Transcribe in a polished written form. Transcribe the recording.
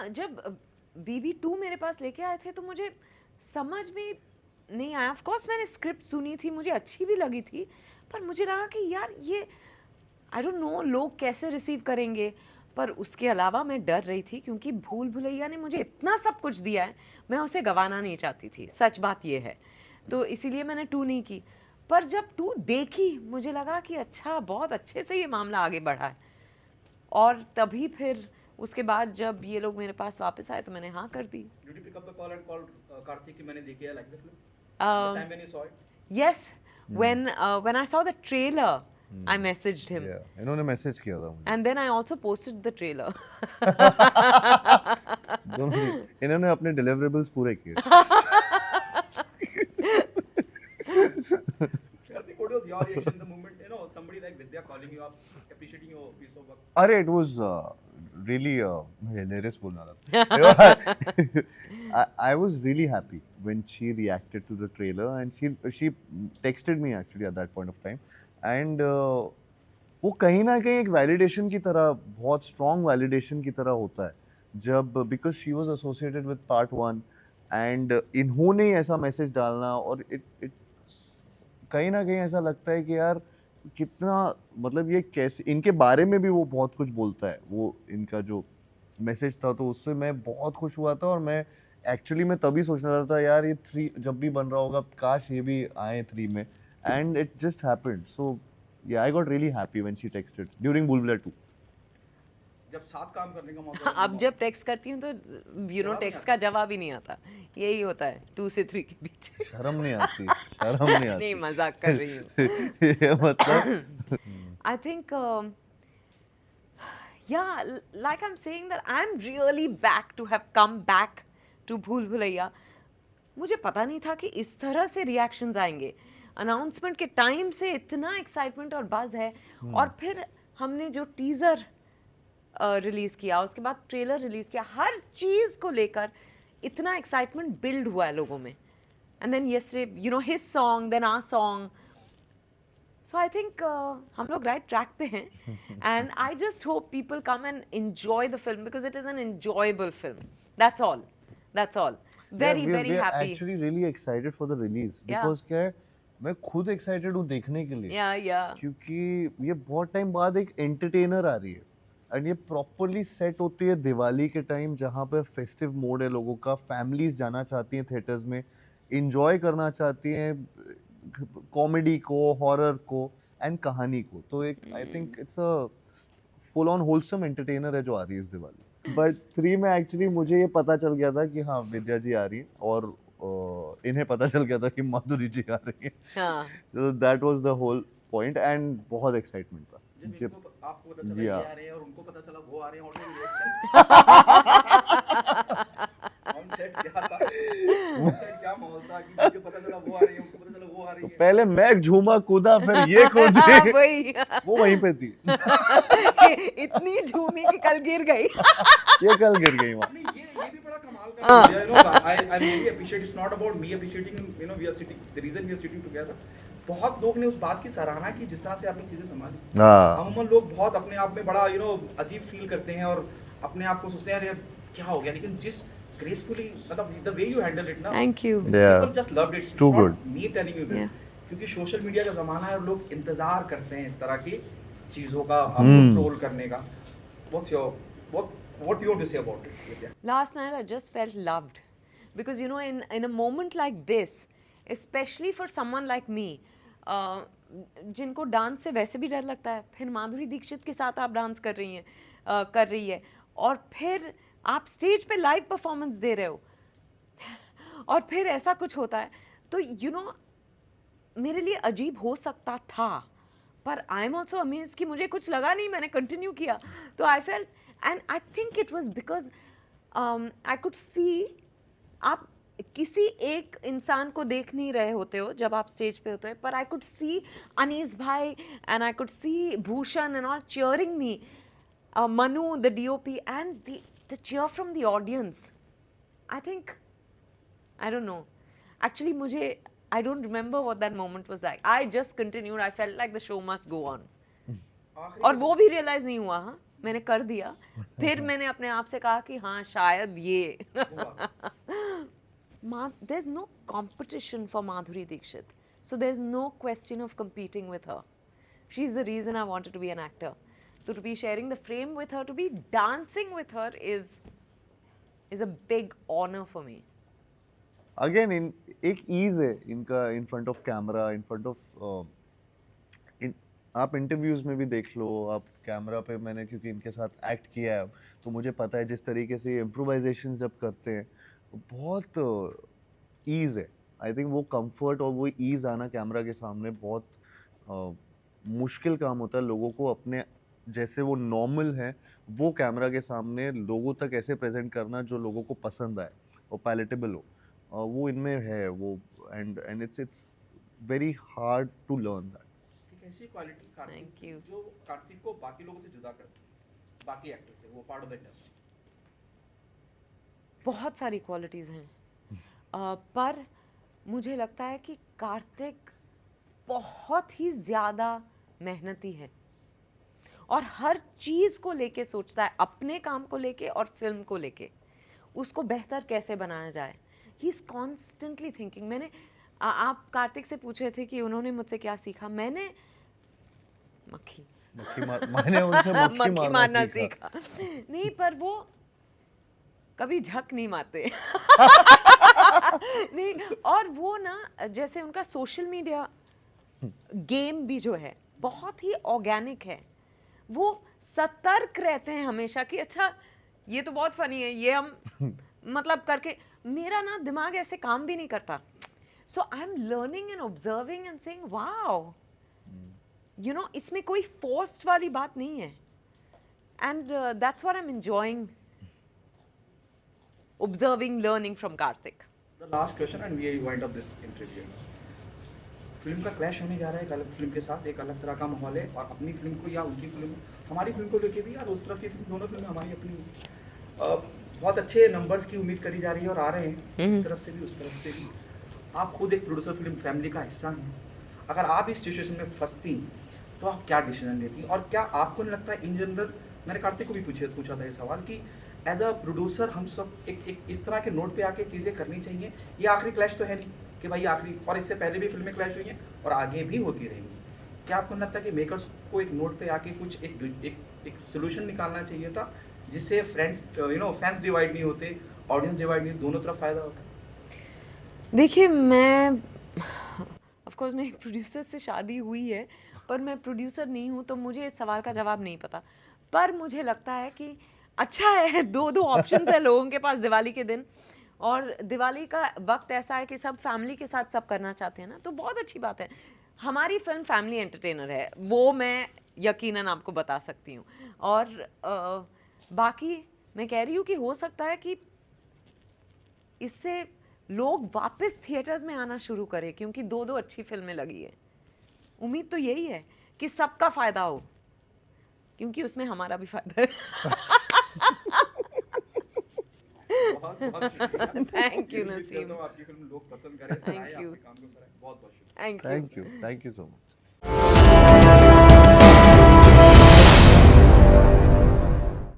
हाँ, जब BB2 मेरे पास लेके आए थे तो मुझे समझ में नहीं आया। ऑफ कोर्स मैंने स्क्रिप्ट सुनी थी, मुझे अच्छी भी लगी थी, पर मुझे लगा कि यार ये आई डोंट नो लोग कैसे रिसीव करेंगे। पर उसके अलावा मैं डर रही थी क्योंकि भूल भुलैया ने मुझे इतना सब कुछ दिया है, मैं उसे गंवाना नहीं चाहती थी, सच बात ये है। तो इसीलिए मैंने 2 नहीं की। पर जब 2 देखी मुझे लगा कि अच्छा बहुत अच्छे से ये मामला आगे बढ़ा है। और तभी फिर उसके बाद जब ये लोग मेरे पास वापस आए तो मैंने हाँ कर दी। Did you pick up the call and call Karthik कि मैंने देखी है like the film? The Um, time when you saw it? yes, when I saw the trailer, I messaged him, Yeah, इन्होंने मैसेज किया था मुझे। and then I also posted the trailer. दोनों इन्होंने अपने डिलीवरेबल्स पूरे किए। Karthik, what was your reaction the moment you know somebody like Vidya calling you up, appreciating your piece of work? अरे it was really hilarious बोलना था। I was really happy when she reacted to the trailer and she texted me actually at that point of time and वो कहीं ना कहीं एक validation की तरह, बहुत स्ट्रॉन्ग वैलिडेशन की तरह होता है जब because she was associated with part 1 and इन्होंने ही ऐसा मैसेज डालना और इट कहीं ना कहीं ऐसा लगता है कि यार कितना, मतलब ये कैसे, इनके बारे में भी वो बहुत कुछ बोलता है, वो इनका जो मैसेज था, तो उससे मैं बहुत खुश हुआ था। और मैं एक्चुअली मैं तभी सोचने रहा था यार ये 3 जब भी बन रहा होगा काश ये भी आए 3 में, and it just happened. So yeah, I got really happy when she texted during Bulbula 2. जब साथ काम करने का मौका अब जब टेक्स्ट करती हूँ तो टेक्स्ट का जवाब ही नहीं आता, यही होता है 2 से 3 के बीच। शर्म नहीं आती, शर्म नहीं आती। नहीं, मजाक कर रही हूँ। ये मतलब I think yeah, like I'm saying that I'm really back to have come back to भूल भुलैया। मुझे पता नहीं था कि इस तरह से रिएक्शंस आएंगे। अनाउंसमेंट के टाइम से इतना एक्साइटमेंट और बज़ है, और फिर हमने जो टीज़र रिलीज़ किया, उसके बाद ट्रेलर रिलीज़ किया, हर चीज़ को लेकर इतना एक्साइटमेंट बिल्ड हुआ है लोगों में। And then yesterday you know his song, then our song, so I think हम लोग राइट ट्रैक पे हैं। And I just hope people come and enjoy the film because it is an enjoyable film. That's all, that's all. Very very happy, actually really excited for the release because क्या है, मैं खुद excited हूँ देखने के लिए, या क्योंकि ये बहुत टाइम बाद एक एंटरटेनर आ रही है एंड ये प्रॉपरली सेट होती है दिवाली के टाइम, जहाँ पे फेस्टिव मोड है लोगों का, फैमिलीज जाना चाहती हैं थिएटर्स में, इंजॉय करना चाहती हैं कॉमेडी को, हॉरर को एंड कहानी को। तो एक I think it's a full on wholesome entertainer है जो आ रही है इस दिवाली। बट 3 में एक्चुअली मुझे ये पता चल गया था कि हाँ विद्या जी आ रही है, और इन्हें पता चल गया था कि माधुरी जी आ रही है। हाँ। तो that was the whole point and बहुत एक्साइटमेंट था। जब इनको आपको पता चला जी ये हाँ। आ रहे हैं और उनको पता चला वो आ रहे हैं, और रिएक्शन ऑन सेट क्या था, ऑन सेट क्या माहौल था कि मुझे पता चला वो आ रही है, उनको पता चला वो आ रही तो है। पहले मैं झूमा कूदा, फिर ये कूदे। वही वो वहीं पे थी। इतनी झूमी कि कल गिर गई। ये कल गिर गई वहाँ। नहीं, ये भी बड़ा कमाल का है। You know, I really appreciate, it's not about me appreciating, you know, we are sitting, the reason we are sitting together, बहुत लोग ने उस बात की सराहना की जिस तरह से आपने चीजें संभाली। हाँ। अमूमन लोग बहुत अपने आप में बड़ा अजीब फील करते हैं और अपने आप को सोचते हैं अरे क्या हो गया, लेकिन जिस gracefully, मतलब the way you handle it ना, Thank you. people just loved it. It's Too not good. me telling you this, Yeah. क्योंकि सोशल मीडिया का जमाना है और लोग इंतजार करते हैं इस तरह की चीजों का, आपको ट्रोल करने का। What do you want to say about it, Vidya? Last night I just felt loved because in a moment like this, especially for someone like me, जिनको डांस से वैसे भी डर लगता है, फिर माधुरी दीक्षित के साथ आप डांस कर रही है और फिर आप स्टेज पे लाइव परफॉर्मेंस दे रहे हो और फिर ऐसा कुछ होता है, तो मेरे लिए अजीब हो सकता था, पर आई एम ऑल्सो अमेज्ड कि मुझे कुछ लगा नहीं, मैंने कंटिन्यू किया। तो I felt, and I think it was because I could see, आप किसी एक इंसान को देख नहीं रहे होते हो जब आप स्टेज पे होते हो, पर आई कुड सी अनीस भाई and I could see Bhushan and all cheering me, Manu the DOP and the cheer from the audience. I think, I don't know, actually मुझे I don't remember what that moment was like. I just continued. I felt like the show must go on. और वो भी realize नहीं हुआ, हाँ, मैंने कर दिया, फिर मैंने अपने आप से कहा कि हाँ शायद ये there's no competition for Madhuri Dixit, so there's no question of competing with her. She's the reason I wanted to be an actor. So to be sharing the frame with her, to be dancing with her is a big honor for me. Again in एक ease है इनका in front of camera, in front of आप interviews में भी देख लो, आप camera पे, मैंने क्योंकि इनके साथ एक्ट किया है तो मुझे पता है जिस तरीके से इम्प्रोवाइजेशन जब करते हैं बहुत ईज है. आई थिंक वो कंफर्ट और वो ईज आना कैमरा के सामने बहुत मुश्किल काम होता है लोगों को अपने जैसे वो नॉर्मल है वो कैमरा के सामने लोगों तक ऐसे प्रेजेंट करना जो लोगों को पसंद आए और पैलेटेबल हो. वो इनमें है वो, and it's very hard to learn that. एक ऐसी क्वालिटी कार्तिक Thank you. जो कार्तिक को बाकी लोगों से जुदा करती है, बाकी एक्टर से, वो पार्ट ऑफ द इंडस्ट्री. बहुत सारी क्वालिटीज़ हैं, पर मुझे लगता है कि कार्तिक बहुत ही ज़्यादा मेहनती है और हर चीज़ को लेके सोचता है, अपने काम को लेके और फिल्म को लेके उसको बेहतर कैसे बनाया जाए. He is constantly thinking. मैंने आप कार्तिक से पूछे थे कि उन्होंने मुझसे क्या सीखा. मैंने मैंने उनसे मक्खी मारना सीखा. नहीं, पर वो कभी झक नहीं मारते. नहीं, और वो ना जैसे उनका सोशल मीडिया गेम भी जो है बहुत ही ऑर्गेनिक है. वो सतर्क रहते हैं हमेशा कि अच्छा ये तो बहुत फनी है, ये हम मतलब करके, मेरा ना दिमाग ऐसे काम भी नहीं करता. So I am learning and observing and saying wow, you know, इसमें कोई फोर्स्ड वाली बात नहीं है. And that's what I am enjoying, observing, learning from Karthik. The last question and we wind up this interview. Film का crash होने जा रहा है एक अलग फिल्म के साथ, एक अलग तरह का माहौल है, और अपनी फिल्म को या उनकी फिल्म, हमारी फिल्म को लेके भी, और उस तरफ की फिल्म, दोनों फिल्में हमारी अपनी बहुत अच्छे नंबर्स की उम्मीद करी जा रही है और आ रहे हैं इस तरफ से भी उस तरफ से भी. आप खुद एक प्रोड्यूसर फिल्म फैमिली का हिस्सा हैं. अगर आप इस सिचुएशन में फंसती तो आप क्या डिसीजन लेती, और क्या आपको नहीं लगता इन जनरल, मैंने कार्तिक को भी पूछा था ये सवाल कि एज अ प्रोड्यूसर हम सब एक इस तरह के नोट पे आके चीज़ें करनी चाहिए. ये आखिरी क्लैश तो है नहीं कि भाई आखिरी, और इससे पहले भी फिल्में क्लैश हुई हैं और आगे भी होती रहेंगी. क्या आपको नहीं लगता कि मेकर्स को एक नोट पे आके कुछ एक सोल्यूशन निकालना चाहिए था जिससे फैंस डिवाइड नहीं होते, ऑडियंस डिवाइड नहीं, दोनों तरफ फ़ायदा होता? देखिए, मैं ऑफ कोर्स मेरी प्रोड्यूसर से शादी हुई है, पर मैं प्रोड्यूसर नहीं हूँ तो मुझे इस सवाल का जवाब नहीं पता. पर मुझे लगता है कि अच्छा है, दो ऑप्शंस है लोगों के पास दिवाली के दिन, और दिवाली का वक्त ऐसा है कि सब फैमिली के साथ सब करना चाहते हैं ना, तो बहुत अच्छी बात है. हमारी फिल्म फैमिली एंटरटेनर है, वो मैं यकीनन आपको बता सकती हूँ. और बाकी मैं कह रही हूँ कि हो सकता है कि इससे लोग वापस थिएटर्स में आना शुरू करें, क्योंकि दो अच्छी फिल्में लगी है. उम्मीद तो यही है कि सबका फ़ायदा हो, क्योंकि उसमें हमारा भी फ़ायदा है. Thank you Naseem. आपकी फिल्म लोग पसंद करें, Thank you. आपके काम को सराहें. बहुत बहुत शुक्रिया. Thank you. Thank you so much.